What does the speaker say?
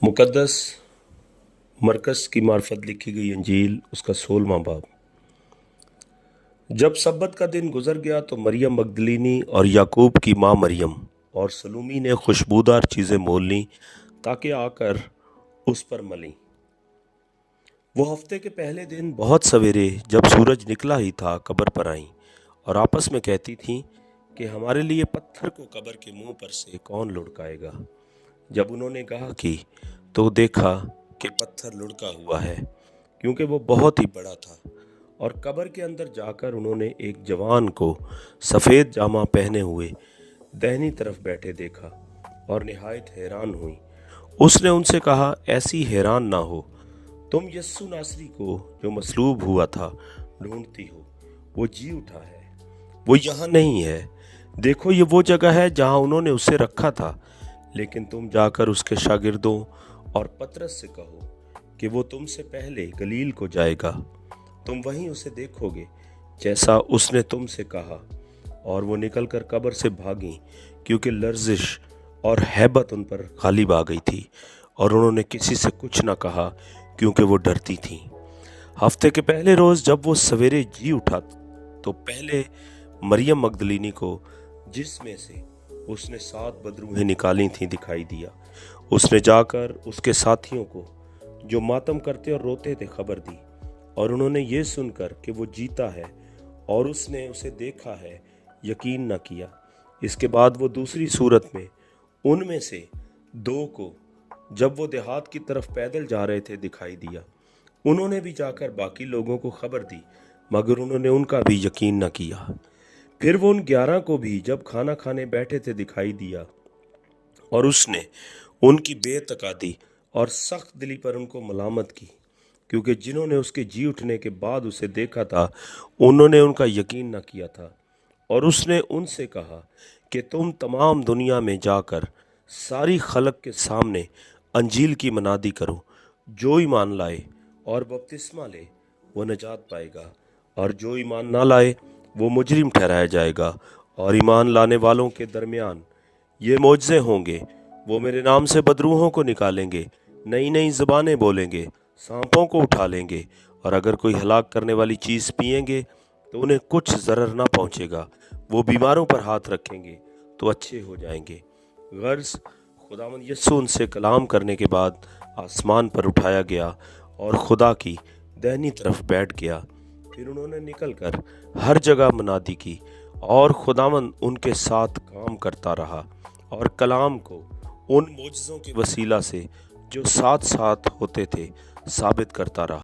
मुक़द्दस मरकज़ की मार्फत लिखी गई इंजील उसका 16वां बाब। जब सब्बत का दिन गुजर गया तो मरियम मगदलीनी और याकूब की माँ मरियम और सलूमी ने खुशबूदार चीज़ें मोल लीं ताकि आकर उस पर मलीं। वो हफ्ते के पहले दिन बहुत सवेरे जब सूरज निकला ही था कब्र पर आईं और आपस में कहती थीं कि हमारे लिए पत्थर को कब्र के मुंह पर से कौन लुढ़काएगा। जब उन्होंने कहा कि तो देखा कि पत्थर लुढ़का हुआ है, क्योंकि वो बहुत ही बड़ा था। और कब्र के अंदर जाकर उन्होंने एक जवान को सफ़ेद जामा पहने हुए दाहिनी तरफ बैठे देखा और निहायत हैरान हुई। उसने उनसे कहा, ऐसी हैरान ना हो, तुम यस्सु नासरी को जो मसलूब हुआ था ढूंढती हो। वो जी उठा है, वो यहाँ नहीं है। देखो, ये वो जगह है जहाँ उन्होंने उसे रखा था। लेकिन तुम जाकर उसके शागिर्दों और पतरस से कहो कि वो तुमसे पहले गलील को जाएगा। तुम वहीं उसे देखोगे जैसा उसने तुमसे कहा। और वो निकलकर कब्र से भागी, क्योंकि लर्जिश और हैबत उन पर गालिब आ गई थी, और उन्होंने किसी से कुछ न कहा क्योंकि वो डरती थीं। हफ्ते के पहले रोज़ जब वो सवेरे जी उठा तो पहले मरियम मगदलीनी को, जिसमें से उसने 7 बदरूहें निकाली थीं, दिखाई दिया। उसने जाकर उसके साथियों को जो मातम करते और रोते थे खबर दी, और उन्होंने ये सुनकर कि वो जीता है और उसने उसे देखा है यकीन न किया। इसके बाद वो दूसरी सूरत में उनमें से 2 को, जब वो देहात की तरफ पैदल जा रहे थे, दिखाई दिया। उन्होंने भी जाकर बाकी लोगों को खबर दी, मगर उन्होंने उनका भी यकीन न किया। फिर वो उन 11 को भी जब खाना खाने बैठे थे दिखाई दिया, और उसने उनकी बेतकादी और सख्त दिली पर उनको मलामत की, क्योंकि जिन्होंने उसके जी उठने के बाद उसे देखा था उन्होंने उनका यकीन न किया था। और उसने उनसे कहा कि तुम तमाम दुनिया में जाकर सारी खलक के सामने अंजील की मनादी करो। जो ईमान लाए और बपतिस्मा ले वो नजात पाएगा, और जो ईमान ना लाए वो मुजरिम ठहराया जाएगा। और ईमान लाने वालों के दरमियान ये मोजज़े होंगे, वो मेरे नाम से बदरूहों को निकालेंगे, नई नई ज़बानें बोलेंगे, सांपों को उठा लेंगे, और अगर कोई हलाक करने वाली चीज़ पिएंगे तो उन्हें कुछ ज़रर ना पहुँचेगा। वो बीमारों पर हाथ रखेंगे तो अच्छे हो जाएंगे। गर्ज़ खुदावंद यस्सु उनसे कलाम करने के बाद आसमान पर उठाया गया और खुदा की दाहिनी तरफ बैठ गया। फिर उन्होंने निकलकर हर जगह मनादी की, और खुदावंद उनके साथ काम करता रहा और कलाम को उन मोजज़ों के वसीला से जो साथ साथ होते थे साबित करता रहा।